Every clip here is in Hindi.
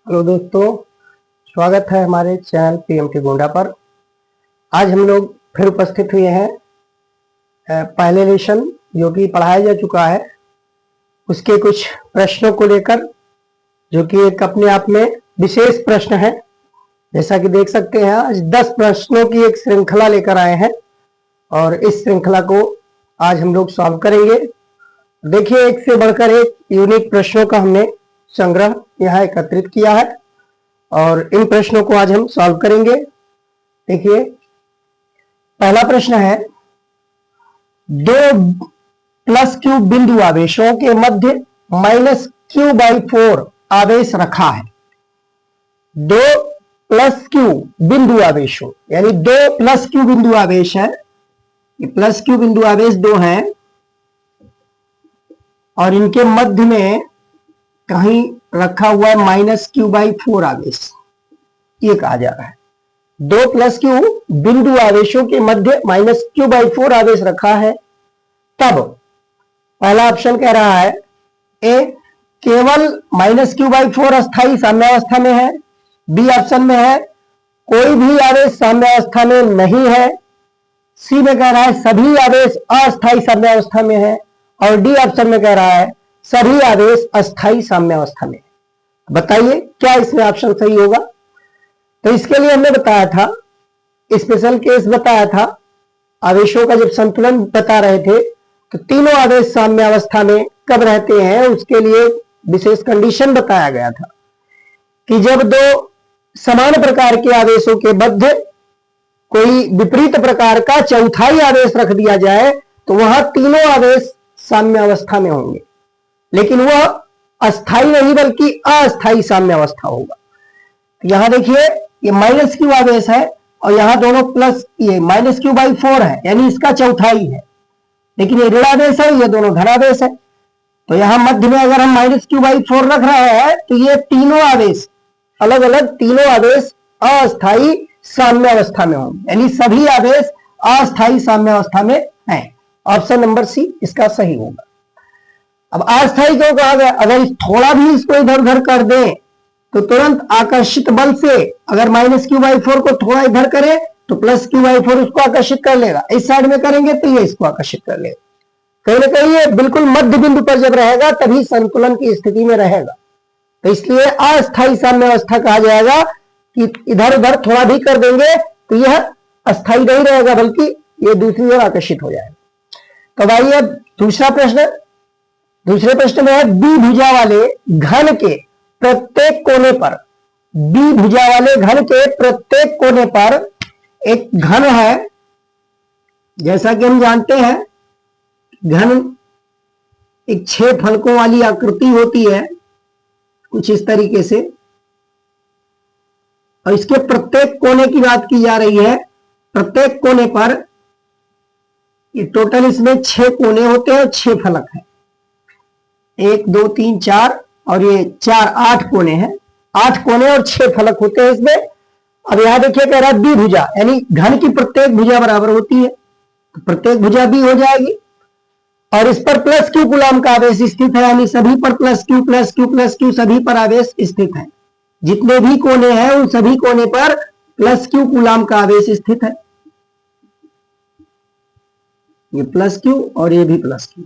हेलो दोस्तों, स्वागत है हमारे चैनल पीएमटी गोंडा पर। आज हम लोग फिर उपस्थित हुए हैं पहले लेसन जो कि पढ़ाया जा चुका है उसके कुछ प्रश्नों को लेकर, जो कि एक अपने आप में विशेष प्रश्न है। जैसा कि देख सकते हैं, आज 10 प्रश्नों की एक श्रृंखला लेकर आए हैं और इस श्रृंखला को आज हम लोग सॉल्व करेंगे। देखिए, एक से बढ़कर एक यूनिक प्रश्नों का हमने संग्रह यहाँ एकत्रित किया है और इन प्रश्नों को आज हम सॉल्व करेंगे। देखिए, पहला प्रश्न है, दो प्लस क्यू बिंदु आवेशों के मध्य माइनस Q/4 आवेश रखा है। दो प्लस क्यू बिंदु आवेशों, यानी दो प्लस क्यू बिंदु आवेश है, ये प्लस क्यू बिंदु आवेश दो हैं और इनके मध्य में कहीं रखा हुआ है माइनस Q/4 आवेश, ये कहा जा रहा है। दो प्लस क्यू बिंदु आवेशों के मध्य माइनस Q/4 आवेश रखा है। तब पहला ऑप्शन कह रहा है ए, केवल माइनस Q/4 अस्थाई साम्यावस्था में है। बी ऑप्शन में है कोई भी आवेश साम्यावस्था में नहीं है। सी में कह रहा है सभी आवेश अस्थाई साम्यावस्था में है और डी ऑप्शन में कह रहा है सभी आवेश अस्थाई साम्यावस्था में। बताइए क्या इसमें ऑप्शन सही होगा। तो इसके लिए हमने बताया था, स्पेशल केस बताया था, आवेशों का जब संतुलन बता रहे थे तो तीनों आवेश साम्यावस्था में कब रहते हैं, उसके लिए विशेष कंडीशन बताया गया था कि जब दो समान प्रकार के आवेशों के मध्य कोई विपरीत प्रकार का चौथाई आवेश रख दिया जाए तो वहां तीनों आवेश साम्यावस्था में होंगे, लेकिन वह अस्थाई नहीं बल्कि अस्थाई साम्यावस्था होगा। यहां देखिए, ये माइनस क्यू आवेश है और यहां दोनों प्लस, ये माइनस Q/4 है, यानी इसका चौथाई है, लेकिन ये ऋणावेश है, ये दोनों धनावेश है। तो यहां मध्य में अगर हम माइनस Q/4 रख रहे हैं तो ये तीनों आवेश अलग अलग, तीनों आवेश अस्थाई साम्यावस्था में होंगे, यानी सभी आवेश अस्थाई साम्यावस्था में हैं। ऑप्शन नंबर सी इसका सही होगा। अब अस्थाई क्यों कहा गया? अगर थोड़ा भी इसको इधर उधर कर दें तो तुरंत आकर्षित बल से, अगर माइनस Q/4 को थोड़ा इधर करें तो प्लस Q/4 उसको आकर्षित कर लेगा। इस साइड में करेंगे तो ये इसको आकर्षित कर लेगा। कहीं ना कहीं ये बिल्कुल मध्य बिंदु पर जब रहेगा तभी संतुलन की स्थिति में रहेगा। तो इसलिए अस्थाई साम्यावस्था कहा जाएगा कि इधर उधर थोड़ा भी कर देंगे तो यह अस्थाई नहीं रहेगा, बल्कि ये दूसरी ओर आकर्षित हो जाएगा। तो भाई, अब दूसरा प्रश्न, दूसरे प्रश्न में है बी भुजा वाले घन के प्रत्येक कोने पर, बी भुजा वाले घन के प्रत्येक कोने पर एक घन है। जैसा कि हम जानते हैं, घन एक 6 फलकों वाली आकृति होती है कुछ इस तरीके से, और इसके प्रत्येक कोने की बात की जा रही है। प्रत्येक कोने पर ये टोटल इसमें 6 कोने होते हैं और 6 फलक हैं। 1 2 3 4 और ये 4 8 कोने हैं। 8 कोने और 6 फलक होते हैं इसमें। अब यहां देखिए, कह रहा है बी भुजा, यानी घन की प्रत्येक भुजा बराबर होती है, तो प्रत्येक भुजा बी हो जाएगी और इस पर प्लस क्यू कूलम का आवेश स्थित है, यानी सभी पर plus Q plus Q plus Q सभी पर आवेश स्थित है। जितने भी कोने हैं उन सभी कोने पर प्लस क्यू कूलम का आवेश स्थित है। ये प्लस क्यू और ये भी प्लस क्यू,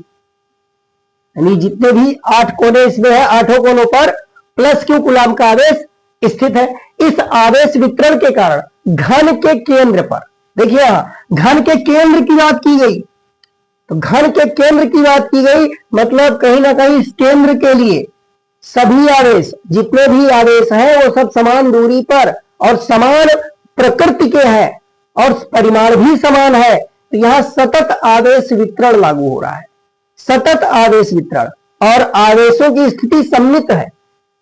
यानी जितने भी 8 कोने इसमें है, 8 कोनों पर प्लस क्यू कूलम का आवेश स्थित है। इस आवेश वितरण के कारण घन के केंद्र पर, देखिए यहां घन के केंद्र की बात की गई, तो घन के केंद्र की बात की गई मतलब कहीं ना कहीं इस केंद्र के लिए सभी आवेश, जितने भी आवेश हैं वो सब समान दूरी पर और समान प्रकृति के हैं और परिमाण भी समान है। तो यहां सतत आवेश वितरण लागू हो रहा है, सतत आवेश वितरण, और आवेशों की स्थिति सममित है।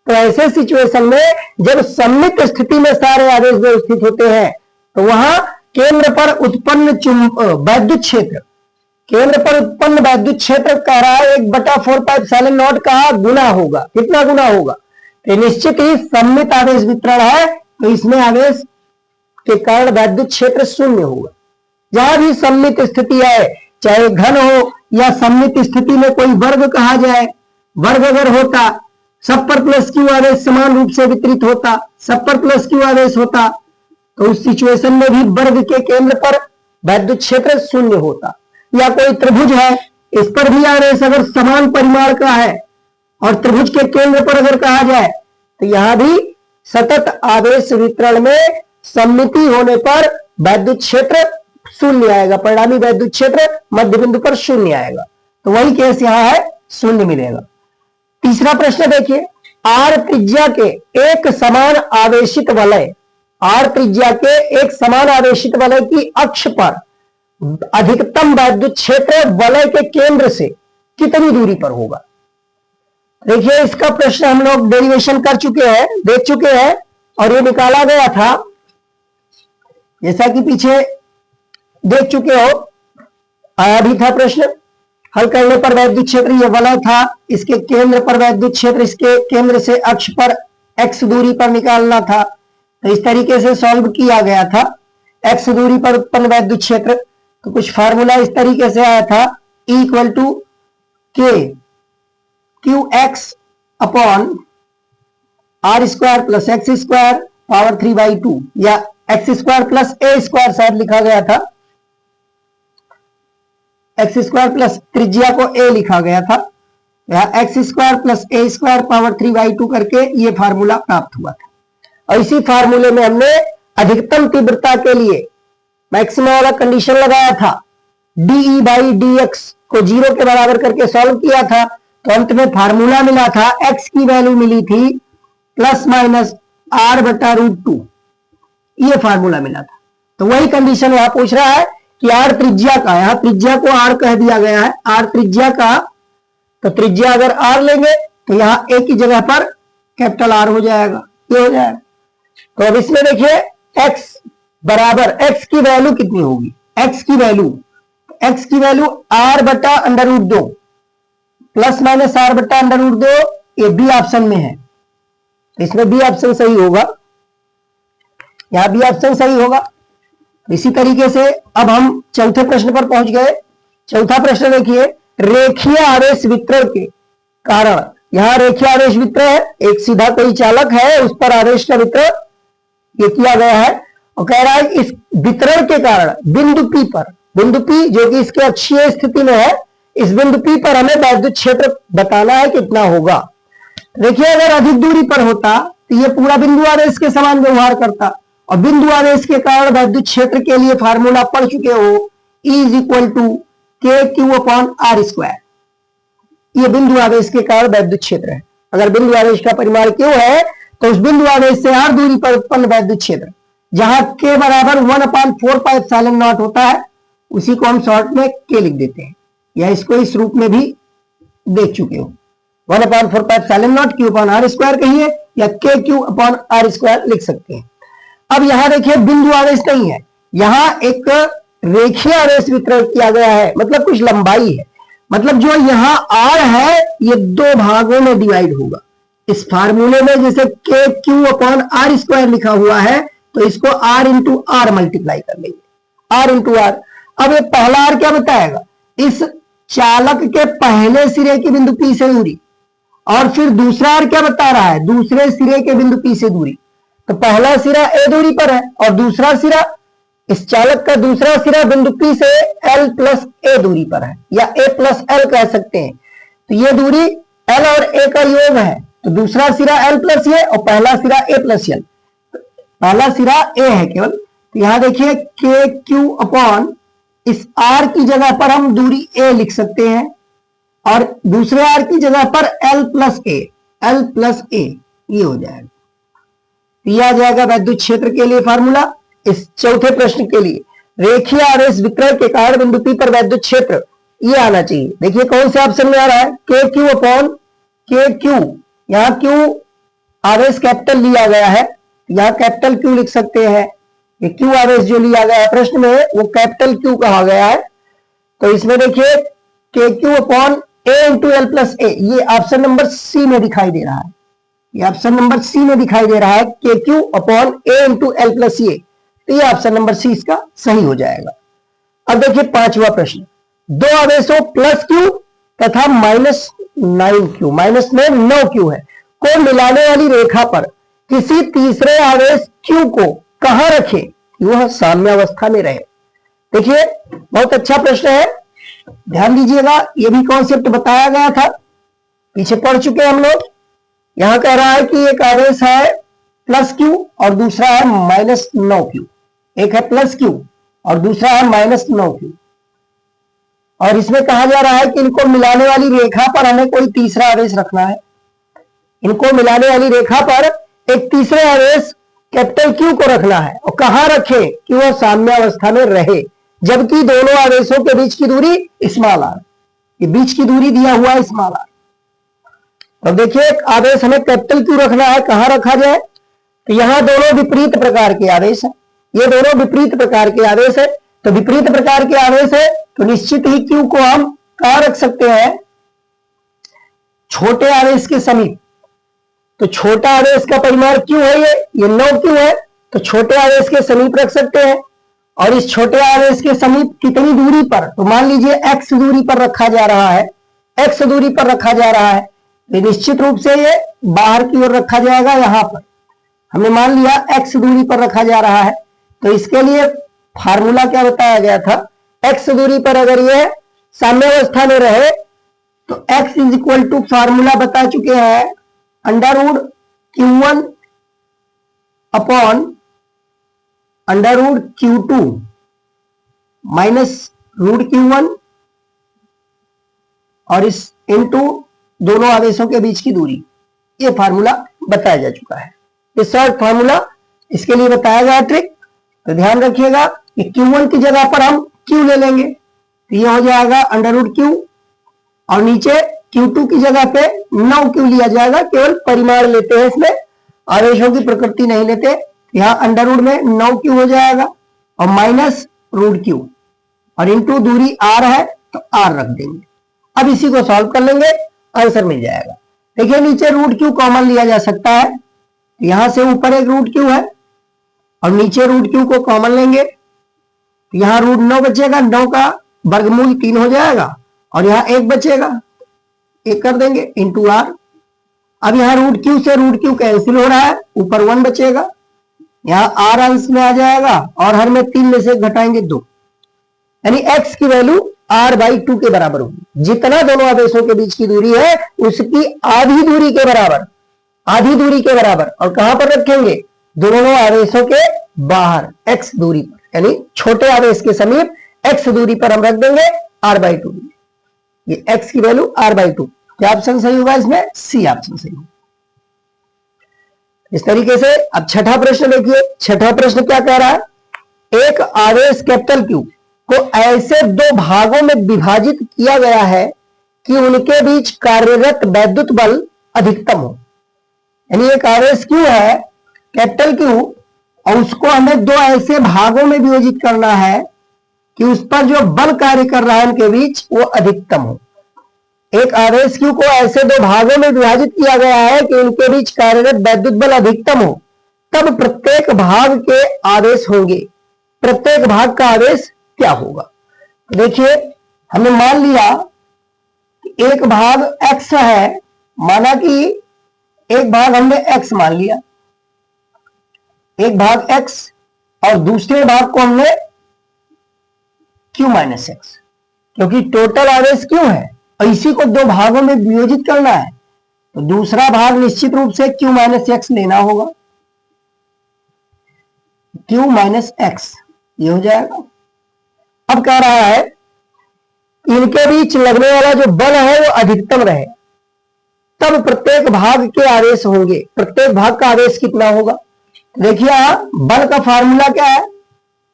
तो ऐसे सिचुएशन में जब सममित स्थिति में सारे आवेश व्यवस्थित होते हैं तो वहां केंद्र पर उत्पन्न वैद्युत क्षेत्र, केंद्र पर उत्पन्न वैद्युत क्षेत्र कह रहा है 1/4πε0 का गुना होगा। कितना गुना होगा? तो निश्चित ही सममित आवेश वितरण है, तो इसमें आवेश के कारण वैद्युत क्षेत्र शून्य होगा। जहां भी सममित स्थिति है, चाहे घन हो या सममित स्थिति में कोई वर्ग कहा जाए, वर्ग अगर होता सब पर प्लस क्यू आवेश समान रूप से वितरित होता, सब पर प्लस क्यू आवेश होता, तो उस सिचुएशन में भी वर्ग के केंद्र पर वैद्युत क्षेत्र शून्य होता। या कोई त्रिभुज है, इस पर भी आवेश अगर समान परिमाण का है और त्रिभुज के केंद्र पर अगर कहा जाए तो यहां भी सतत आवेश वितरण में सममिति होने पर वैद्युत क्षेत्र शून्य आएगा, परिणामी वैद्युत क्षेत्र मध्य बिंदु पर शून्य आएगा। तो वही केस यहां है, शून्य मिलेगा। तीसरा प्रश्न देखिए, आर त्रिज्या के एक समान आवेशित वलय, आर त्रिज्या के एक समान आवेशित वलय की अक्ष पर अधिकतम वैद्युत क्षेत्र वलय के केंद्र से कितनी दूरी पर होगा। देखिए इसका प्रश्न हम लोग डेरिवेशन कर चुके हैं, देख चुके हैं, और ये निकाला गया था, जैसा कि पीछे देख चुके हो, आया भी था प्रश्न। हल करने पर वैद्युत क्षेत्र ये वलय था, इसके केंद्र पर वैद्युत क्षेत्र, इसके केंद्र से अक्ष पर x दूरी पर निकालना था। तो इस तरीके से सॉल्व किया गया था। x दूरी पर उत्पन्न वैद्युत क्षेत्र, तो कुछ फार्मूला इस तरीके से आया था, E equal to k q x upon r square plus x square power 3/2, या x square plus a square शायद लिखा गया था, एक्स स्क्वायर प्लस त्रिज्या को ए लिखा गया था, या x square plus a square power 3/2 करके ये फार्मूला प्राप्त हुआ था। और इसी फार्मूले में हमने अधिकतम तीव्रता के लिए मैक्सिमम वाला कंडीशन लगाया था, डीई बाई डी एक्स को 0 के बराबर करके सॉल्व किया था। तो अंत में फार्मूला मिला था, x की वैल्यू मिली थी प्लस माइनस r बटा √2, ये फार्मूला मिला था। तो वही कंडीशन यहां पूछ रहा है कि r त्रिज्या का, यहां त्रिज्या को r कह दिया गया है, r त्रिज्या का, तो त्रिज्या अगर r लेंगे तो यहां a की जगह पर कैपिटल R हो जाएगा, ये हो जाएगा। तो अब इसमें देखिए x बराबर, x की वैल्यू कितनी होगी, x की वैल्यू r बटा under root 2 plus minus r बटा अंडर रूट 2, ये बी ऑप्शन में है, इसमें बी ऑप्शन सही होगा, यहां बी ऑप्शन सही होगा। इसी तरीके से अब हम चौथे प्रश्न पर पहुंच गए। चौथा प्रश्न देखिए, रेखीय आवेश वितरण के कारण, यहां रेखीय आवेश वितरण है, एक सीधा कोई चालक है, उस पर आवेश का वितरण ये किया गया है, और कह रहा है इस वितरण के कारण बिंदु P पर, बिंदु P जो कि इसके अक्षीय स्थिति में है, इस बिंदु P पर हमें वैद्युत क्षेत्र बताना है कितना होगा। देखिए अगर अधिक दूरी पर होता तो ये पूरा बिंदु आवेश के समान व्यवहार करता, और बिंदु आवेश के कारण वैद्युत क्षेत्र के लिए फार्मूला पढ़ चुके हो, E is equal to k Q upon r square, ये बिंदु आवेश के कारण वैद्युत क्षेत्र है। अगर बिंदु आवेश का परिमाण क्यू है तो उस बिंदु आवेश से r दूरी पर उत्पन्न वैद्युत क्षेत्र, जहां k बराबर 1/4πε0 होता है, उसी को हम शॉर्ट में k लिख देते हैं, या इसको इस रूप में भी देख चुके हो, 1/4πε0 q अपॉन आर स्क्वायर कहिए, या k q upon r square लिख सकते हैं। अब यहां देखिए बिंदु आवेश नहीं है, यहां एक रेखीय आवेश वितरण किया गया है, मतलब कुछ लंबाई है, मतलब जो यहां r है ये दो भागों में डिवाइड होगा। इस फार्मूले में जैसे के क्यू अपॉन आर स्क्वायर लिखा हुआ है, तो इसको r इंटू आर मल्टीप्लाई कर लेंगे, r इंटू आर। अब ये पहला r क्या बताएगा, इस चालक के पहले सिरे की बिंदु P से दूरी, और फिर दूसरा r क्या बता रहा है, दूसरे सिरे के बिंदु P से दूरी। तो पहला सिरा a दूरी पर है, और दूसरा सिरा, इस चालक का दूसरा सिरा बिंदु P से L प्लस a दूरी पर है, या a प्लस L कह सकते हैं। तो ये दूरी L और a का योग है, तो दूसरा सिरा L प्लस a और पहला सिरा a प्लस L, पहला सिरा a है केवल। तो यहां देखिए के क्यू अपॉन, इस r की जगह पर हम दूरी a लिख सकते हैं, और दूसरे r की जगह पर L प्लस a, ये हो जाएगा। ये आ जाएगा वैद्युत क्षेत्र के लिए फार्मूला। इस चौथे प्रश्न के लिए रेखीय आवेश वितरण के कारण बिंदु P पर वैद्युत क्षेत्र ये आना चाहिए। देखिए कौन से ऑप्शन में आ रहा है, के क्यू अपॉन के क्यू, यहां क्यू आवेश कैपिटल लिया गया है, यहां कैपिटल क्यू लिख सकते हैं। ये क्यू आवेश जो लिया गया है प्रश्न में वो कैपिटल क्यू कहा गया है। तो इसमें देखिए के क्यू अपॉन ए इंटू एल प्लस ए, ये ऑप्शन नंबर सी में दिखाई दे रहा है, ये ऑप्शन नंबर सी में दिखाई दे रहा है, के क्यू अपॉन ए इंटू एल प्लस ए। तो ये ऑप्शन नंबर सी इसका सही हो जाएगा। अब देखिए पांचवा प्रश्न, दो आवेशों प्लस क्यू तथा -9 क्यू, माइनस में 9 क्यू है, को मिलाने वाली रेखा पर किसी तीसरे आवेश Q को कहां रखें कि वह साम्यावस्था में रहे। देखिए बहुत अच्छा प्रश्न है, ध्यान दीजिएगा। ये भी कॉन्सेप्ट बताया गया था, पीछे पढ़ चुके हैं हम लोग। यहां कह रहा है कि एक आवेश है +Q और दूसरा है -9Q। एक है +Q और दूसरा है -9Q, और इसमें कहा जा रहा है कि इनको मिलाने वाली रेखा पर हमें कोई तीसरा आवेश रखना है। इनको मिलाने वाली रेखा पर एक तीसरे आवेश Q को रखना है, और कहां रखें कि वह साम्यावस्था में रहे, जबकि दोनों आवेशों के बीच की दूरी r, ये बीच की दूरी दिया हुआ है r। तो देखिए एक आवेश हमें Q रखना है, कहां रखा जाए, तो यहां दोनों विपरीत प्रकार के आवेश है, ये दोनों विपरीत प्रकार के आवेश है। तो विपरीत प्रकार के आवेश है तो निश्चित ही Q को हम कहां रख सकते हैं, छोटे आवेश के समीप। तो छोटा आवेश का परिमाण Q है, ये 9Q है, तो छोटे आवेश के समीप रख सकते हैं। और इस छोटे आवेश के समीप कितनी दूरी पर, तो मान लीजिए x दूरी पर रखा जा रहा है, x दूरी पर रखा जा रहा है, तो निश्चित रूप से ये बाहर की ओर रखा जाएगा। यहां पर हमने मान लिया x दूरी पर रखा जा रहा है, तो इसके लिए फार्मूला क्या बताया गया था, x दूरी पर अगर ये साम्यावस्था में रहे तो x is equal to formula बता चुके हैं, √Q1 upon √Q2 minus √Q1, और इस इनटू दोनों आवेशों के बीच की दूरी। ये फार्मूला बताया जा चुका है, ये शॉर्ट फार्मूला इसके लिए बताया गया ट्रिक। तो ध्यान रखिएगा कि Q1 की जगह पर हम Q ले लेंगे, तो ये हो जाएगा √Q, और नीचे Q2 की जगह पे 9Q लिया जाएगा, केवल परिमाण लेते हैं इसमें, आवेशों की प्रकृति नहीं लेते। यहाँ अंडर में 9Q हो जाएगा और माइनस √Q, और इंटू दूरी r है तो r रख देंगे। अब इसी को सॉल्व कर लेंगे, आंसर मिल जाएगा। देखिए नीचे √Q कॉमन लिया जा सकता है, यहां से ऊपर एक √Q है और नीचे √Q को कॉमन लेंगे, यहां √9 बचेगा, 9 का वर्गमूल 3 हो जाएगा, और यहां 1 बचेगा, 1 कर देंगे इंटू r। अब यहाँ √Q से √Q कैंसिल हो रहा है, ऊपर 1 बचेगा, यहाँ r अंश में आ जाएगा, और हर में 3 में से घटाएंगे 2, यानी x की वैल्यू r/2 के बराबर होगी। जितना दोनों आवेशों के बीच की दूरी है उसकी आधी दूरी के बराबर, आधी दूरी के बराबर। और कहां पर रखेंगे, दोनों आवेशों के बाहर x दूरी पर, यानी छोटे आवेश के समीप x दूरी पर हम रख देंगे r/2। ये x की वैल्यू r/2। क्या ऑप्शन सही होगा इसमें, सी ऑप्शन सही होगा। इस तरीके से अब छठा प्रश्न देखिए, छठा प्रश्न क्या कह रहा है, एक आवेश Q को ऐसे दो भागों में विभाजित किया गया है कि उनके बीच कार्यरत वैद्युत बल अधिकतम हो। यानी एक आवेश Q है Q, और उसको हमें दो ऐसे भागों में विभाजित करना है कि उस पर जो बल कार्य कर रहा है उनके बीच वो अधिकतम हो। एक आवेश Q को ऐसे दो भागों में विभाजित किया गया है कि उनके बीच कार्यरत वैद्युत बल अधिकतम हो, तब प्रत्येक भाग के आवेश होंगे। प्रत्येक भाग का आवेश क्या होगा, देखिए हमने मान लिया कि एक भाग x है, माना कि एक भाग हमने x मान लिया, एक भाग x, और दूसरे भाग को हमने Q-x, क्योंकि टोटल आवेश Q है और इसी को दो भागों में विभाजित करना है, तो दूसरा भाग निश्चित रूप से Q-x लेना होगा, Q-x ये हो जाएगा। अब कह रहा है इनके बीच लगने वाला जो बल है वो अधिकतम रहे, तब प्रत्येक भाग के आवेश होंगे। प्रत्येक भाग का आवेश कितना होगा, देखिए बल का फार्मूला क्या है,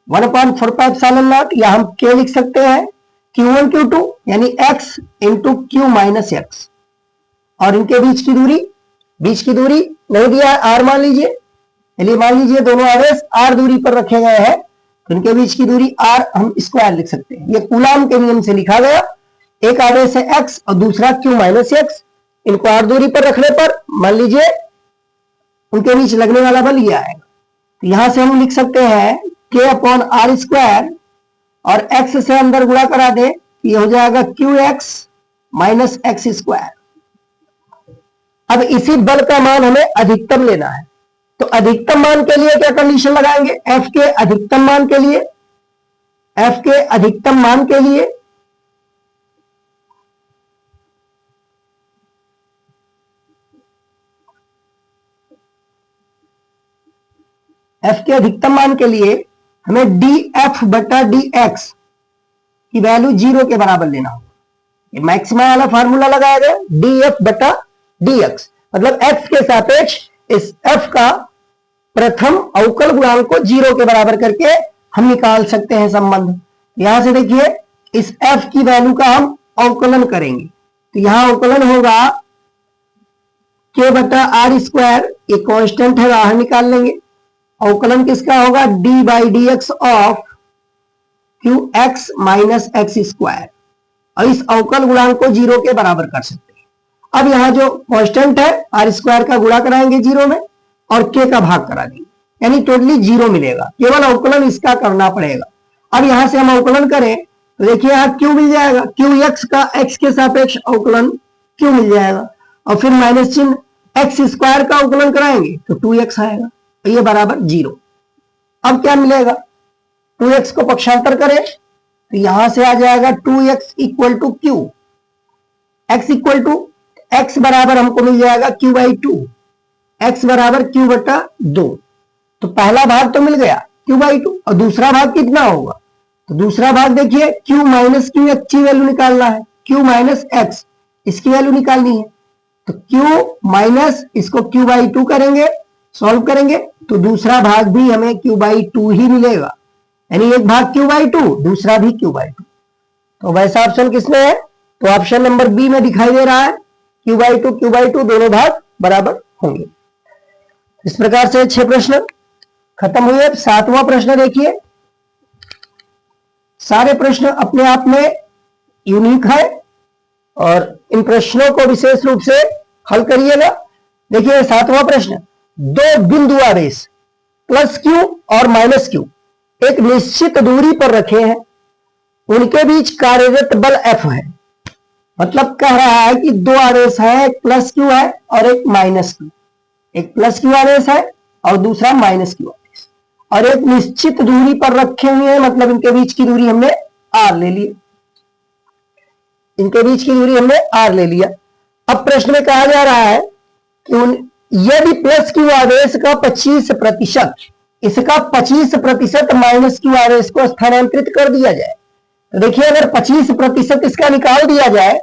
1/4πε0, या हम क्या लिख सकते हैं, Q1 Q2 यानी x इंटू Q-x, और इनके बीच की दूरी, बीच की दूरी नहीं दिया है, r मान लीजिए, चलिए मान लीजिए दोनों आवेश r दूरी पर रखे गए हैं, तो इनके बीच की दूरी r हम स्क्वायर लिख सकते हैं। ये कूलाम के नियम से लिखा गया, एक आवेश है x और दूसरा Q-x, इनको r दूरी पर रखने पर मान लीजिए उनके बीच लगने वाला बल ये आएगा। तो यहां से हम लिख सकते हैं K/r², और x से अंदर गुणा करा दे, ये हो जाएगा Qx - x²। अब इसी बल का मान हमें अधिकतम लेना है, तो अधिकतम मान के लिए क्या कंडीशन लगाएंगे? एफ के अधिकतम मान के लिए, एफ के अधिकतम मान के लिए एफ के अधिकतम मान के लिए हमें डी एफ बटा डी एक्स की वैल्यू 0 के बराबर लेना होगा। मैक्सिमम वाला फार्मूला लगाया गया, डी एफ बटा डी एक्स, मतलब एक्स के सापेक्ष इस एफ का प्रथम अवकल गुणांक को 0 के बराबर करके हम निकाल सकते हैं संबंध। यहां से देखिए इस एफ की वैल्यू का हम अवकलन करेंगे, तो यहां अवकलन होगा के बटा आर स्क्वायर, ये कांस्टेंट है बाहर निकाल लेंगे। अवकलन किसका होगा? D by D x of Q x minus x square, और इस अवकल गुणांक को 0 के बराबर कर सकते हैं। अब यहां जो कांस्टेंट है आर स्क्वायर का गुणा कराएंगे 0 में और के का भाग करा देंगे, यानी टोटली 0 मिलेगा, केवल अवकलन इसका करना पड़ेगा। अब यहां से हम अवकलन करें तो देखिए यहां क्यू मिल जाएगा, क्यू एक्स का एक्स के सापेक्ष अवकलन क्यू मिल जाएगा, और फिर माइनस चिन्ह एक्स स्क्वायर का अवकलन कराएंगे तो 2x आएगा, ये बराबर 0। अब क्या मिलेगा? 2x को पक्षांतर करें तो यहां से आ जाएगा 2x equal to q, x equal to x बराबर हमको मिल जाएगा q बाई 2, x बराबर q बटा 2। तो पहला भाग तो मिल गया q बाई 2, और दूसरा भाग कितना होगा? तो दूसरा भाग देखिए q माइनस क्यू एक्स की वैल्यू निकालना है, q माइनस एक्स इसकी वैल्यू निकालनी है, तो q माइनस इसको q बाई 2 करेंगे, सॉल्व करेंगे तो दूसरा भाग भी हमें q बाई 2 ही मिलेगा, यानी एक भाग q बाई 2, दूसरा भी q बाई 2। तो वैसा ऑप्शन किसमें है? तो ऑप्शन नंबर बी में दिखाई दे रहा है, q बाई 2 दोनों भाग बराबर होंगे। इस प्रकार से 6 प्रश्न खत्म हुए। 7वां प्रश्न देखिए, सारे प्रश्न अपने आप में यूनिक है और इन प्रश्नों को विशेष रूप से हल करिएगा। देखिए 7वां प्रश्न, दो बिंदु आवेश प्लस क्यू और माइनस क्यू एक निश्चित दूरी पर रखे हैं, उनके बीच कार्यरत बल F है। मतलब कह रहा है कि दो आवेश है, एक प्लस क्यू है और एक माइनस क्यू, एक प्लस क्यू आवेश है और दूसरा माइनस क्यू आवेश, और एक निश्चित दूरी पर रखे हुए हैं, मतलब इनके बीच की दूरी हमने R ले ली, इनके बीच की दूरी हमने R ले लिया। अब प्रश्न में कहा जा रहा है कि यदि प्लस क्यू आवेश का 25%, इसका 25% माइनस क्यू आवेश को स्थानांतरित कर दिया जाए, तो देखिए अगर 25% इसका निकाल दिया जाए,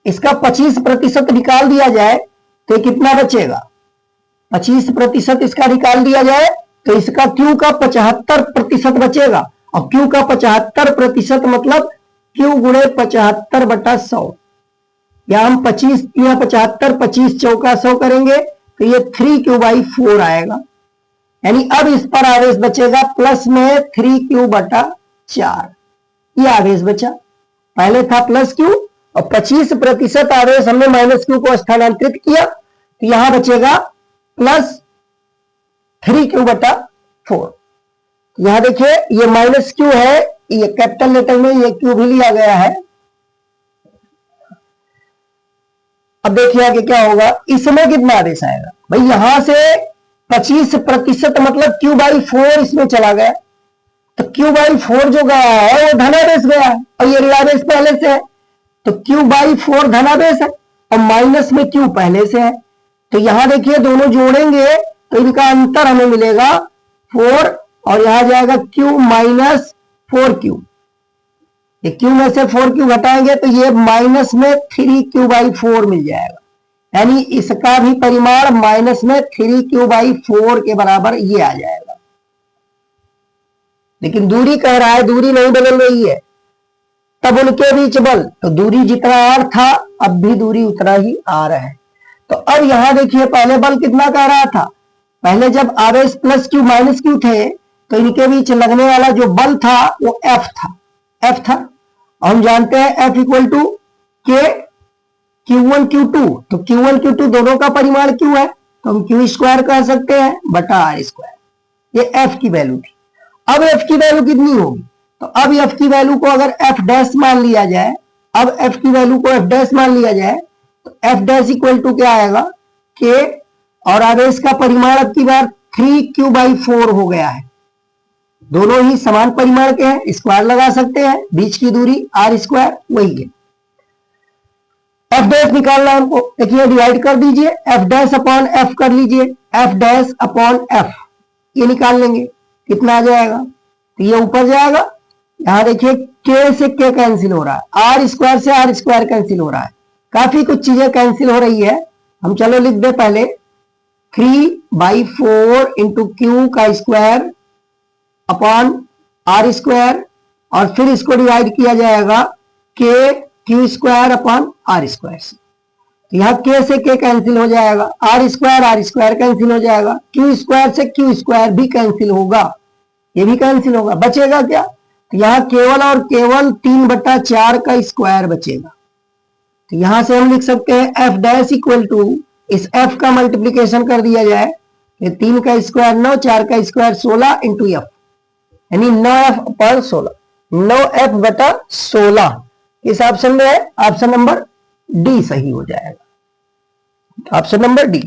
इसका 25% निकाल दिया जाए तो कितना बचेगा? 25% इसका निकाल दिया जाए तो इसका क्यू का 75% बचेगा, और क्यू का 75% मतलब क्यू गुणे 75 बटा 100, या हम 25 या 75, 25 चौका 100 करेंगे तो ये 3q बाई 4 आएगा। यानी अब इस पर आवेश बचेगा प्लस में 3q बटा 4, ये आवेश बचा। पहले था प्लस क्यू और 25% आवेश हमने माइनस क्यू को स्थानांतरित किया, तो यहां बचेगा प्लस 3q बटा 4। यहां देखिए ये माइनस क्यू है, ये कैपिटल लेटर में ये क्यू भी लिया गया है। अब देखिए आगे क्या होगा, इसमें कितना आवेश आएगा भाई? यहां से 25% मतलब q बाई 4 इसमें चला गया, तो q बाई 4 जो गया है वो धनावेश गया है, और ये ऋणावेश पहले से है, तो q बाई 4 धनावेश है और माइनस में q पहले से है। तो यहां देखिए दोनों जोड़ेंगे तो इनका अंतर हमें मिलेगा 4, और यहां जाएगा q माइनस 4q, ये q में से 4q घटाएंगे तो ये माइनस में 3q बाई 4 मिल जाएगा, यानी इसका भी परिमाण माइनस में 3q बाई 4 के बराबर ये आ जाएगा। लेकिन दूरी कह रहा है, दूरी नहीं बदल रही है, तब उनके बीच बल, तो दूरी जितना r था अब भी दूरी उतना ही r है। तो अब यहां देखिए पहले बल कितना कह रहा था? पहले जब आवेश प्लस क्यू माइनस क्यू थे तो इनके बीच लगने वाला जो बल था वो F था, और हम जानते हैं F इक्वल टू के Q1 Q2, तो Q1 Q2 दोनों का परिमाण Q है, तो हम Q स्क्वायर कह सकते हैं बटा R स्क्वायर। ये F की वैल्यू थी। अब F की वैल्यू कितनी होगी? तो अब F की वैल्यू को अगर F डैश मान लिया जाए, अब F की वैल्यू को F डैश मान लिया जाए तो F डैश इक्वल टू क्या आएगा? के और आवेश का परिमाण अब की बार 3q/4 हो गया है। दोनों ही समान परिमाण के हैं, स्क्वायर लगा सकते हैं, बीच की दूरी r² वही है। एफ डैश निकालना है हमको, देखिए डिवाइड कर दीजिए, एफ डैश अपॉन एफ कर लीजिए, एफ डैश अपॉन एफ ये निकाल लेंगे, कितना आ जाएगा, तो ये ऊपर जाएगा। यहां देखिए के से के कैंसिल हो रहा है, r² से r² कैंसिल हो रहा है, काफी कुछ चीजें कैंसिल हो रही है। हम चलो लिख दे पहले 3/4 इंटू क्यू का स्क्वायर अपॉन r² और फिर इसको डिवाइड किया जाएगा के q² अपॉन r² से। यहां के से के कैंसिल हो जाएगा, r² कैंसिल हो जाएगा, q² से q² भी कैंसिल होगा, ये भी कैंसिल होगा, बचेगा क्या, तो यहां केवल और केवल 3/4 का स्क्वायर बचेगा। तो यहां से हम लिख सकते हैं एफ डैश इक्वल टू, इस एफ का मल्टीप्लीकेशन कर दिया जाए, 3 का स्क्वायर 9, 4 का स्क्वायर 16 इंटू एफ, यानी 9f/16, 9f/16 इस ऑप्शन में है। ऑप्शन नंबर डी सही हो जाएगा, ऑप्शन नंबर डी।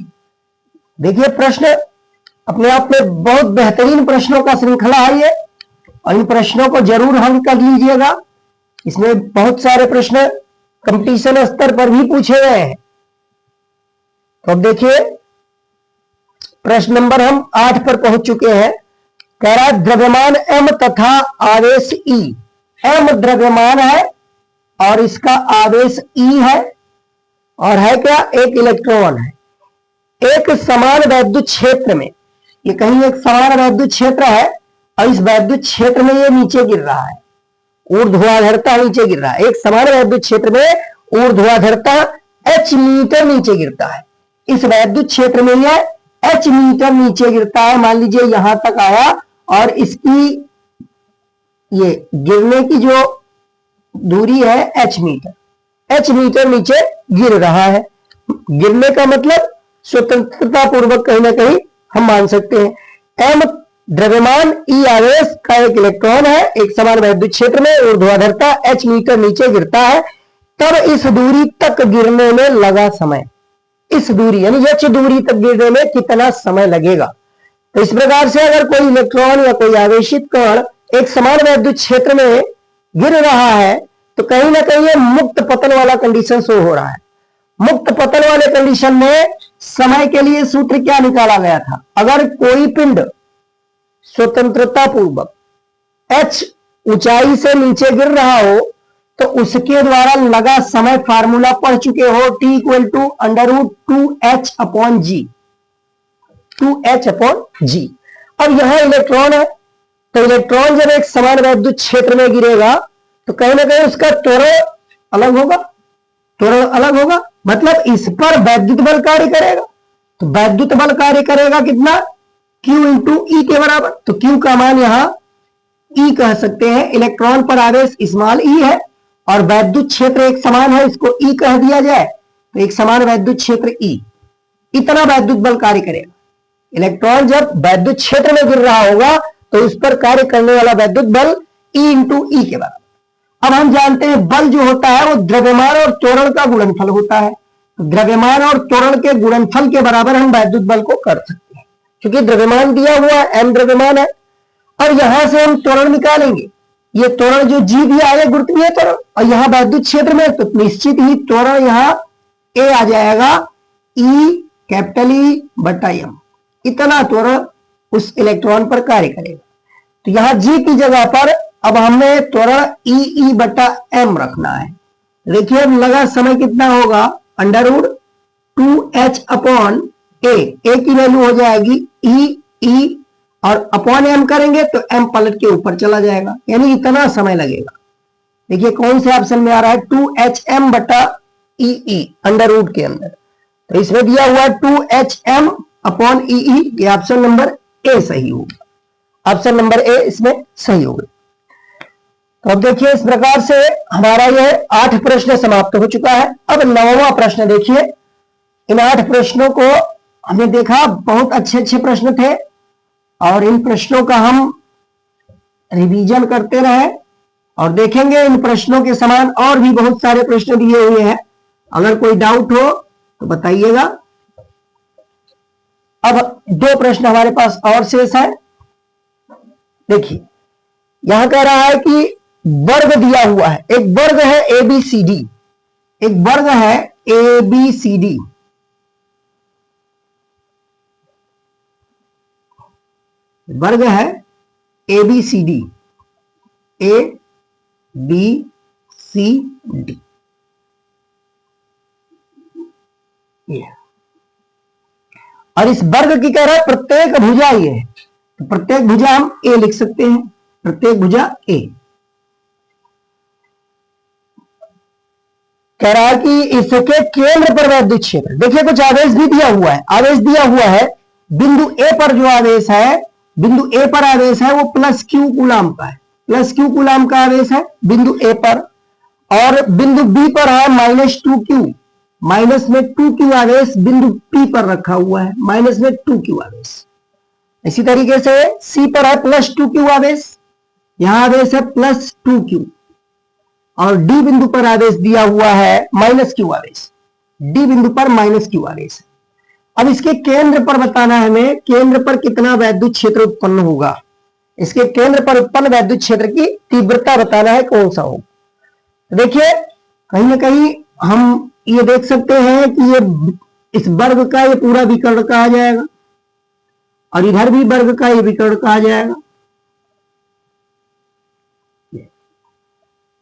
देखिए प्रश्न अपने आप में बहुत बेहतरीन प्रश्नों का श्रृंखला है ये, और इन प्रश्नों को जरूर हल कर लीजिएगा। इसमें बहुत सारे प्रश्न कंपटीशन स्तर पर भी पूछे गए हैं। तो अब देखिए प्रश्न नंबर हम 8 पर पहुंच चुके हैं। कह रहा है द्रव्यमान m तथा आवेश E, m द्रव्यमान है और इसका आवेश E है, और है क्या, एक इलेक्ट्रॉन है। एक समान वैद्युत क्षेत्र में, ये कहीं एक समान वैद्युत क्षेत्र है और इस वैद्युत क्षेत्र में ये नीचे गिर रहा है, ऊर्ध्वाधरता नीचे गिर रहा है। एक समान वैद्युत क्षेत्र में ऊर्ध्वाधरता h मीटर नीचे गिरता है, इस वैद्युत क्षेत्र में यह h मीटर नीचे गिरता है। मान लीजिए यहां तक आया और इसकी ये गिरने की जो दूरी है h मीटर नीचे गिर रहा है। गिरने का मतलब स्वतंत्रता पूर्वक कहीं ना कहीं हम मान सकते हैं। m द्रव्यमान, E आवेश का एक इलेक्ट्रॉन है, एक समान वैद्युत क्षेत्र में ऊर्ध्वाधरता h मीटर नीचे गिरता है, तब इस दूरी तक गिरने में लगा समय, इस दूरी यानी h दूरी तक गिरने में कितना समय लगेगा। तो इस प्रकार से अगर कोई इलेक्ट्रॉन या कोई आवेशित कण एक समान वैद्युत क्षेत्र में गिर रहा है तो कहीं ना कहीं ये मुक्त पतन वाला कंडीशन शो हो रहा है। मुक्त पतन वाले कंडीशन में समय के लिए सूत्र क्या निकाला गया था, अगर कोई पिंड स्वतंत्रता पूर्वक h ऊंचाई से नीचे गिर रहा हो तो उसके द्वारा लगा समय फार्मूला पढ़ चुके हो, T equal to √2h/g, 2h/g। अब यहां इलेक्ट्रॉन है, तो इलेक्ट्रॉन जब एक समान वैद्युत क्षेत्र में गिरेगा तो कहीं ना कहीं उसका त्वरण अलग होगा, मतलब इस पर वैद्युत बल कार्य करेगा। तो वैद्युत बल कार्य करेगा कितना, Q इंटू E के बराबर। तो Q का मान यहां E कह सकते हैं, इलेक्ट्रॉन पर आवेश स्मॉल e है और वैद्युत क्षेत्र एक समान है, इसको E कह दिया जाए, तो एक समान वैद्युत क्षेत्र E, इतना वैद्युत बल कार्य करेगा। इलेक्ट्रॉन जब वैद्युत क्षेत्र में गिर रहा होगा तो उस पर कार्य करने वाला वैद्युत बल E इंटू E के बराबर। अब हम जानते हैं बल जो होता है वो द्रव्यमान और त्वरण का गुणनफल होता है, तो द्रव्यमान और त्वरण के गुणनफल के बराबर हम वैद्युत बल को कर सकते हैं, क्योंकि द्रव्यमान दिया हुआ है, m द्रव्यमान है, और यहां से हम त्वरण निकालेंगे। ये त्वरण जो g दिया है गुरुत्वीय त्वरण, और यहां वैद्युत क्षेत्र में तो निश्चित ही त्वरण यहां a आ जाएगा, E/m, इतना त्वरण उस इलेक्ट्रॉन पर कार्य करेगा। तो यहां g की जगह पर अब हमें त्वरण E/m रखना है। देखिए अब लगा समय कितना होगा, √2h/a, a की वैल्यू हो जाएगी E और अपॉन m करेंगे तो m पलट के ऊपर चला जाएगा, यानी इतना समय लगेगा। देखिए कौन से ऑप्शन में आ रहा है, 2hm/e अंडर के अंदर, तो इसमें दिया हुआ 2hm/e, ये ऑप्शन नंबर ए सही होगा, ऑप्शन नंबर ए इसमें सही होगा। तो अब देखिए इस प्रकार से हमारा यह 8 प्रश्न समाप्त हो चुका है। अब 9वां प्रश्न देखिए। इन 8 प्रश्नों को हमने देखा, बहुत अच्छे प्रश्न थे और इन प्रश्नों का हम रिवीजन करते रहे और देखेंगे इन प्रश्नों के समान और भी बहुत सारे प्रश्न दिए हुए हैं। अगर कोई डाउट हो तो बताइएगा। अब दो प्रश्न हमारे पास और शेष है। देखिए यहां कह रहा है कि वर्ग दिया हुआ है, एक वर्ग है ABCD, एक वर्ग है ABCD, वर्ग है ABCD, ABCD, ये और इस वर्ग की कह रहा है प्रत्येक भुजा ये है, तो प्रत्येक भुजा हम A लिख सकते हैं, प्रत्येक भुजा A। कह रहा है कि इसके केंद्र पर वैद्युत क्षेत्र, देखिए कुछ आवेश भी दिया हुआ है, आवेश दिया हुआ है बिंदु A पर, जो आवेश है बिंदु A पर आवेश है वो +Q कूलाम का है, +Q कूलाम का आवेश है बिंदु A पर, और बिंदु B पर है -2Q, माइनस में 2Q आवेश बिंदु P पर रखा हुआ है, माइनस में 2Q आवेश। इसी तरीके से C पर है +2Q आवेश, यहां आवेश है +2Q, और D बिंदु पर आवेश दिया हुआ है -Q आवेश, D बिंदु पर -Q आवेश। अब इसके केंद्र पर बताना है हमें, केंद्र पर कितना वैद्युत क्षेत्र उत्पन्न होगा, इसके केंद्र पर उत्पन्न वैद्युत क्षेत्र की तीव्रता बताना है कौन सा होगा। देखिए कहीं ना कहीं हम ये देख सकते हैं कि ये इस वर्ग का ये पूरा विकर्ण कहा जाएगा, और इधर भी वर्ग का ये विकर्ण कहा जाएगा।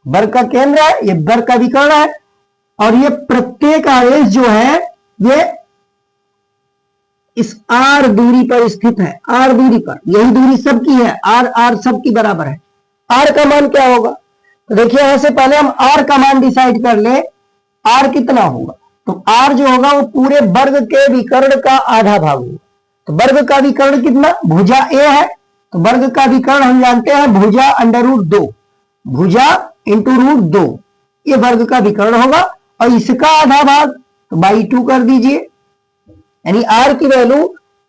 वर्ग का केंद्र है, ये वर्ग का विकर्ण है, और ये प्रत्येक आवेश जो है ये इस R दूरी पर स्थित है, R दूरी पर, यही दूरी सबकी है, R सबकी बराबर है। R का मान क्या होगा, तो देखिए यहां से पहले हम R का मान डिसाइड कर ले, R कितना होगा, तो R जो होगा वो पूरे वर्ग के विकर्ण का आधा भाग होगा। तो वर्ग का विकर्ण कितना, भुजा A है, तो वर्ग का विकर्ण हम जानते हैं भुजा √2, भुजा इंटू √2, ये वर्ग का विकर्ण होगा, और इसका आधा भाग तो /2 कर दीजिए, यानी R की वैल्यू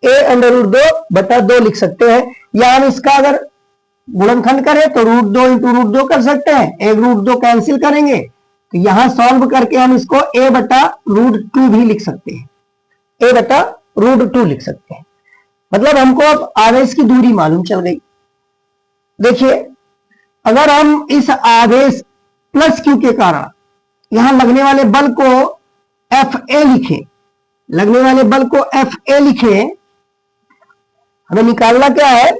A√2/2 लिख सकते हैं, या हम इसका अगर गुणनखंड करें तो √2 इंटू √2 कर सकते हैं, एक √2 कैंसिल करेंगे, तो यहां सॉल्व करके हम इसको A/√2 भी लिख सकते हैं, A/√2 लिख सकते हैं। मतलब हमको अब आवेश की दूरी मालूम चल गई। देखिए अगर हम इस आवेश +Q के कारण यहां लगने वाले बल को FA लिखें, लगने वाले बल को FA लिखें, हमें निकालना क्या है,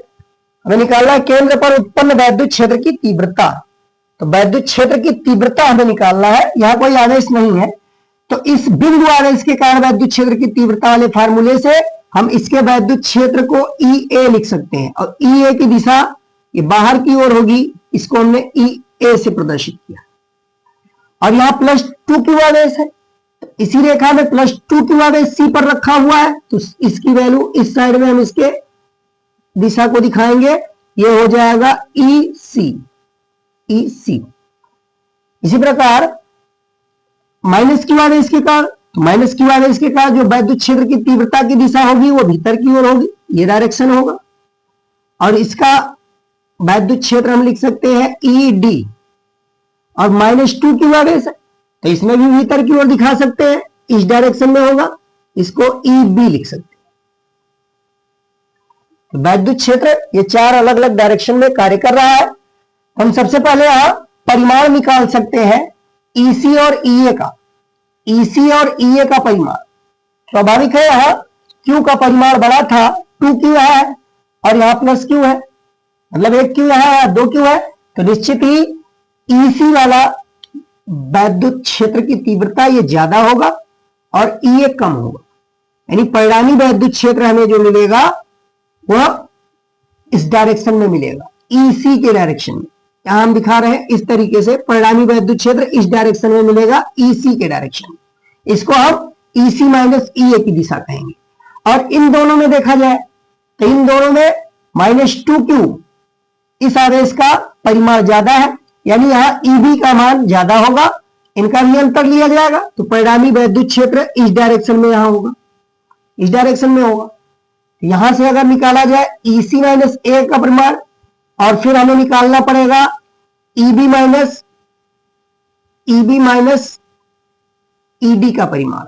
हमें निकालना है केंद्र पर उत्पन्न वैद्युत क्षेत्र की तीव्रता। तो वैद्युत क्षेत्र की तीव्रता हमें निकालना है, यहां कोई आवेश नहीं है, तो इस बिंदु आवेश के कारण वैद्युत क्षेत्र की तीव्रता वाले फार्मूले से हम इसके वैद्युत क्षेत्र को EA लिख सकते हैं, और EA की दिशा ये बाहर की ओर होगी, इसको हमने EA से प्रदर्शित किया, और यहां +2Q आवेश है, तो इसी रेखा में +2Q आवेश C पर रखा हुआ है, तो इसकी वैल्यू इस साइड में हम इसके दिशा को दिखाएंगे, ये हो जाएगा EC। इसी प्रकार -Q आवेश के कारण, तो -Q आवेश के कारण जो वैद्युत क्षेत्र की तीव्रता की दिशा होगी वो भीतर की ओर होगी, ये डायरेक्शन होगा, और इसका वैद्युत क्षेत्र हम लिख सकते हैं ED, और -2Q आवेश है तो इसमें भी भीतर की ओर दिखा सकते हैं, इस डायरेक्शन में होगा, इसको EB लिख सकते हैं। तो वैद्युत क्षेत्र ये 4 अलग अलग डायरेक्शन में कार्य कर रहा है। हम सबसे पहले यहां परिमाण निकाल सकते हैं EC और EA का, EC और EA का परिमाण स्वाभाविक है, यहां Q का परिमाण बड़ा था, 2Q है, और यहां +Q है, मतलब 1Q है, 2Q है, तो निश्चित ही EC वाला वैद्युत क्षेत्र की तीव्रता ये ज्यादा होगा और EA कम होगा, यानी परिणामी वैद्युत क्षेत्र हमें जो मिलेगा वह इस डायरेक्शन में मिलेगा, EC के डायरेक्शन में। यहां हम दिखा रहे हैं इस तरीके से, परिणामी वैद्युत क्षेत्र इस डायरेक्शन में मिलेगा, EC के डायरेक्शन में। इसको हम EC - EA की दिशा कहेंगे। और इन दोनों में देखा जाए तो इन दोनों में -2Q इस आवेश का परिमाण ज्यादा है, यानी यहां EB का मान ज्यादा होगा, इनका भी अंतर लिया जाएगा, तो परिणामी वैद्युत क्षेत्र इस डायरेक्शन में यहां होगा, इस डायरेक्शन में होगा। यहां से अगर निकाला जाए EC - A का परिमाण, और फिर हमें निकालना पड़ेगा EB - ED का परिमाण,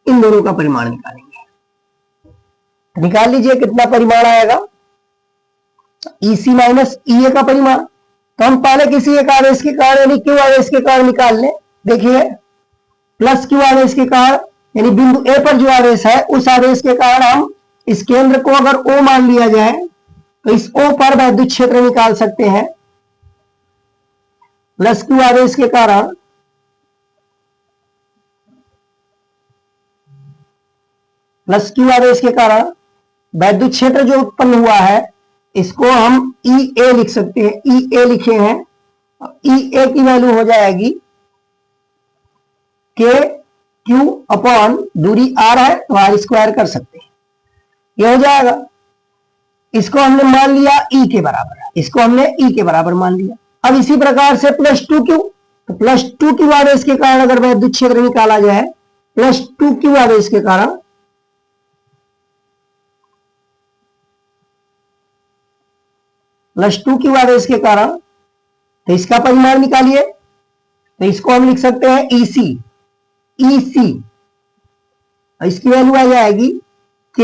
इन दोनों का परिमाण निकालेंगे। निकाल लीजिए कितना परिमाण आएगा, EC माइनस EA का परिमाण। तो हम पहले किसी एक आवेश के कारण यानी Q आवेश के कारण निकाल लें। देखिए प्लस Q आवेश के कारण यानी बिंदु A पर जो आवेश है उस आवेश के कारण हम इस केंद्र को अगर O मान लिया जाए तो इस O पर वैद्युत क्षेत्र निकाल सकते हैं। प्लस Q आवेश के कारण वैद्युत क्षेत्र जो उत्पन्न हुआ है इसको हम EA लिख सकते हैं। EA लिखे हैं, EA की वैल्यू हो जाएगी K Q अपॉन दूरी R है तो R स्क्वायर कर सकते हैं, ये हो जाएगा। इसको हमने मान लिया E के बराबर है, इसको हमने E के बराबर मान लिया। अब इसी प्रकार से प्लस 2Q, तो प्लस 2Q आवेश के कारण अगर वैद्युत क्षेत्र निकाला जाए, प्लस 2Q आवेश के कारण तो इसका परिमाण निकालिए। तो इसको हम लिख सकते हैं EC, इसकी वैल्यू आ जाएगी K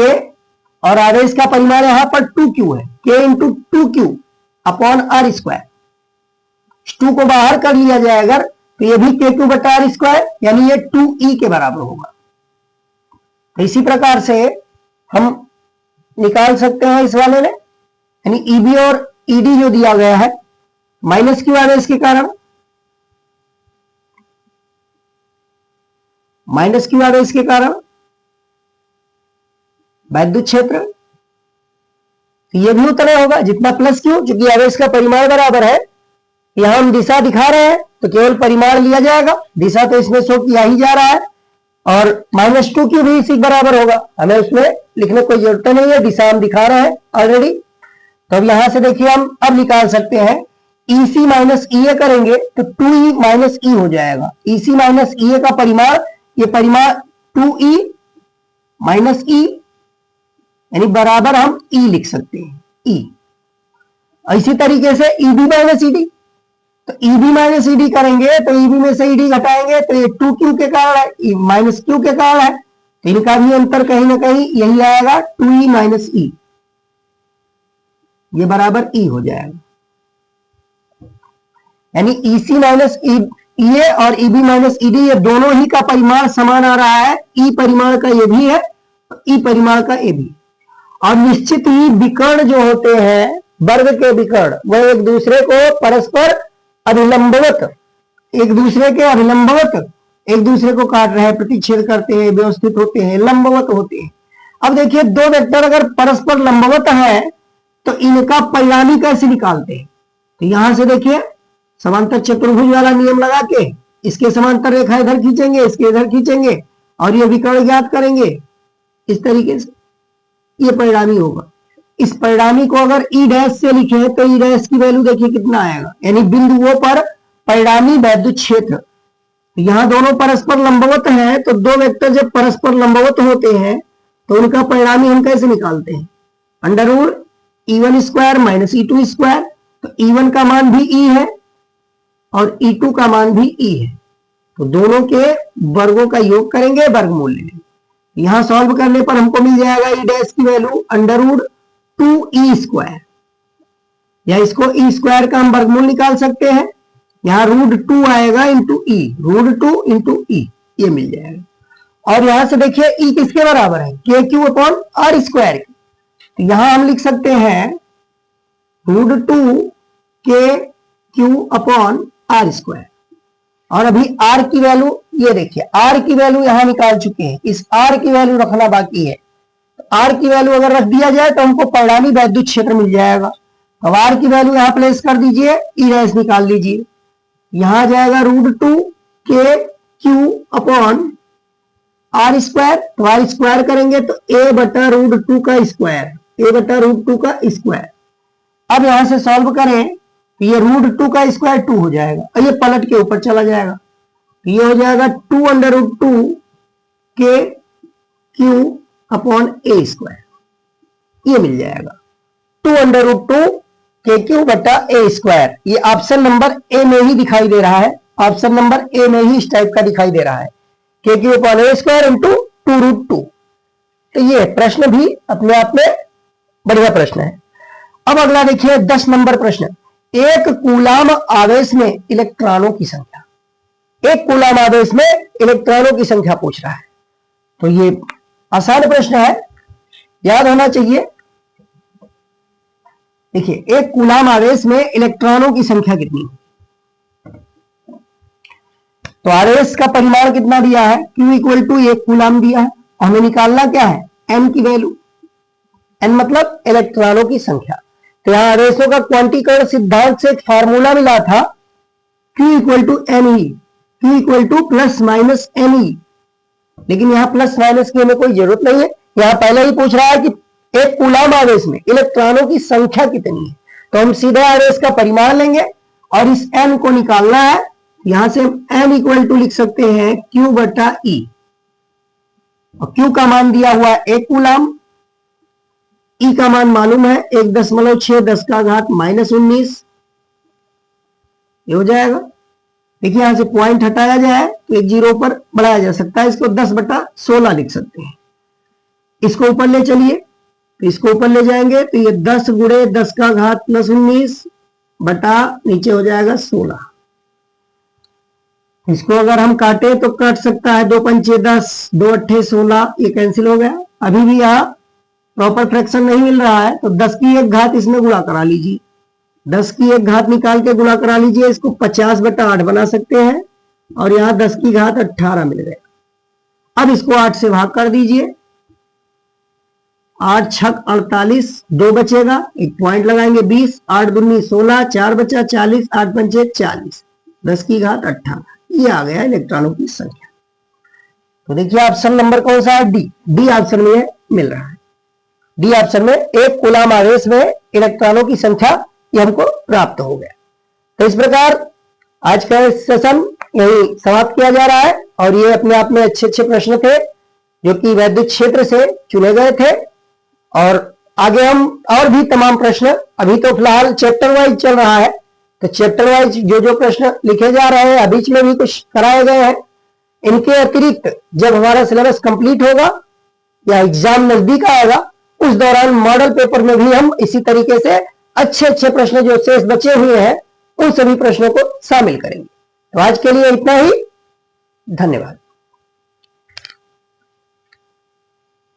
और आवेश का परिमाण यहां पर 2Q है, K into 2Q upon R square. 2 को बाहर कर लिया जाए अगर तो ये भी KQ बटा R स्क्वायर यानी ये 2E के बराबर होगा। तो इसी प्रकार से हम निकाल सकते हैं इस वाले में, यानी EB और ED जो दिया गया है माइनस Q आवेश के कारण, वैद्युत क्षेत्र ये भी उतना होगा जितना प्लस Q, क्योंकि आवेश का परिमाण बराबर है। यहां हम दिशा दिखा रहे हैं तो केवल परिमाण लिया जाएगा, दिशा तो इसमें शो किया ही जा रहा है। और माइनस 2Q भी इसी बराबर होगा, हमें उसमें लिखने कोई जरूरत नहीं है, दिशा हम दिखा रहे हैं ऑलरेडी। तो अब यहां से देखिए हम अब निकाल सकते हैं EC माइनस EA करेंगे तो 2E माइनस E हो जाएगा। EC माइनस EA का परिमाण, ये परिमाण 2E माइनस E यानी बराबर हम E लिख सकते हैं, E। इसी तरीके से EB माइनस ED, तो EB माइनस ED करेंगे तो EB में से ED घटाएंगे तो ये 2Q के कारण है, माइनस Q के कारण है, तो इनका भी अंतर कहीं ना कहीं यही आएगा 2E माइनस E, ये बराबर E हो जाएगा। यानी EC माइनस EA और EB माइनस ED ये दोनों ही का परिमाण समान आ रहा है, E परिमाण का ये भी है, E परिमाण का ये भी। और निश्चित ही विकर्ण जो होते हैं, वर्ग के विकर्ण, वह एक दूसरे को परस्पर अभिलंबवत, एक दूसरे को काट रहे हैं, प्रतिच्छेद करते हैं, व्यवस्थित होते हैं, लंबवत होते हैं। अब देखिए दो वेक्टर अगर परस्पर लंबवत है तो इनका परिणामी कैसे निकालते हैं? तो यहां से देखिए समांतर चतुर्भुज वाला नियम लगा के इसके समांतर रेखा इधर खींचेंगे, इसके इधर खींचेंगे और ये विकर्ण ज्ञात करेंगे। इस तरीके से ये परिणामी होगा। इस परिणामी को अगर E डैश से लिखे तो E डैश की वैल्यू देखिए कितना आएगा, यानी बिंदुओं पर परिणामी वैद्युत क्षेत्र। यहां दोनों परस्पर लंबवत हैं, तो दो वेक्टर जब परस्पर लंबवत होते हैं तो उनका परिणामी हम कैसे निकालते हैं? Under root E1 square minus E2 square. तो E1 का मान भी E है और E2 का मान भी E है, तो दोनों के वर्गों का योग करेंगे, वर्गमूल लेंगे। यहां सॉल्व करने पर हमको मिल जाएगा E डैश की value under root 2E square, या इसको E स्क्वायर का हम वर्गमूल निकाल सकते हैं। यहां रूट 2 आएगा into E, root 2 into E, ये मिल जाएगा। और यहां से देखिए E किसके बराबर है? KQ upon R square. तो यहां हम लिख सकते हैं root 2 KQ upon R square. और अभी R की वैल्यू ये देखिए, R की वैल्यू यहां निकाल चुके हैं, इस R की वैल्यू रखना बाकी है। R की वैल्यू अगर रख दिया जाए तो हमको परिणामी वैद्युत क्षेत्र मिल जाएगा। अब R की वैल्यू यहां प्लेस कर दीजिए, E डैश निकाल लीजिए। यहां आ जाएगा root 2 KQ upon R square. तो R स्क्वायर करेंगे तो A बटा रूट 2 का स्क्वायर, A बटा रूट 2 का स्क्वायर। अब यहां से सॉल्व करें तो ये रूट 2 का स्क्वायर 2 हो जाएगा और ये पलट के ऊपर चला जाएगा, तो ये हो जाएगा 2 under root 2 KQ upon A square, ये मिल जाएगा 2 अंडर रूट 2 KQ बटा A स्क्वायर। ये ऑप्शन नंबर ए में ही दिखाई दे रहा है, ऑप्शन नंबर ए में ही इस टाइप का दिखाई दे रहा है, KQ upon A square into 2 root 2। तो ये प्रश्न भी अपने आप में बढ़िया प्रश्न है। अब अगला देखिए 10 नंबर प्रश्न, एक कूलाम आवेश में इलेक्ट्रॉनों की संख्या, एक कूलाम आवेश में इलेक्ट्रॉनों की संख्या पूछ रहा है। तो ये आसान प्रश्न है, याद होना चाहिए। देखिए एक कूलाम आवेश में इलेक्ट्रॉनों की संख्या कितनी है, तो आवेश का परिमाण कितना दिया है, Q इक्वल टू 1 कूलाम दिया है, हमें निकालना क्या है, n की वैल्यू, n मतलब इलेक्ट्रॉनों की संख्या। तो यहां आवेशों का क्वांटीकरण सिद्धांत से एक फार्मूला मिला था, Q equal to NE, Q equal to plus minus NE, लेकिन यहां प्लस माइनस की हमें कोई जरूरत नहीं है, यहां पहले ही पूछ रहा है कि एक कूलाम आवेश में इलेक्ट्रॉनों की संख्या कितनी है। तो हम सीधे आवेश का परिमाण लेंगे और इस n को निकालना है। यहां से हम n इक्वल टू लिख सकते हैं Q बटा E, और Q का मान दिया हुआ है 1 कूलाम, E का मान मालूम है 1.6 10 का घात -19, ये हो जाएगा। देखिए यहां से पॉइंट हटाया जाए तो एक जीरो पर बढ़ाया जा सकता है, इसको 10/16 लिख सकते हैं। इसको ऊपर ले चलिए, तो इसको ऊपर ले जाएंगे तो ये 10 गुणे 10 का घात +19 बटा नीचे हो जाएगा 16। इसको अगर हम काटे तो कट सकता है, 2 पंचे 10, 2 अट्ठे 16, ये कैंसिल हो गया। अभी भी यहाँ प्रॉपर फ्रैक्शन नहीं मिल रहा है, तो 10 की 1 घात इसमें गुणा करा लीजिए, 10 की 1 घात निकाल के गुणा करा लीजिए, इसको 50/8 बना सकते हैं, और यहाँ 10 की घात 18 मिल गया। अब इसको 8 से भाग कर दीजिए, 8 छक 48, 2 बचेगा, एक पॉइंट लगाएंगे 20, 8 दूनी 16, 4 बचा 40, 8 पंचे 40, 10 की घात 18, ये आ गया इलेक्ट्रॉनों की संख्या। तो देखिए ऑप्शन नंबर कौन सा है, डी ऑप्शन में मिल रहा है। डी ऑप्शन में एक कूलाम आवेश में इलेक्ट्रॉनों की संख्या ये हमको प्राप्त हो गया। तो इस प्रकार आज का सेशन यही समाप्त किया जा रहा है, और ये अपने आप में अच्छे प्रश्न थे जो कि वैद्युत क्षेत्र से चुने गए थे, और आगे हम और भी तमाम प्रश्न, अभी तो फिलहाल चैप्टर वाइज चल रहा है, तो चैप्टर वाइज जो प्रश्न लिखे जा रहे हैं, बीच में भी कुछ कराए गए हैं, इनके अतिरिक्त जब हमारा सिलेबस कंप्लीट होगा या एग्जाम नजदीक आएगा, उस दौरान मॉडल पेपर में भी हम इसी तरीके से अच्छे प्रश्न जो शेष बचे हुए हैं उन सभी प्रश्नों को शामिल करेंगे। तो आज के लिए इतना ही, धन्यवाद।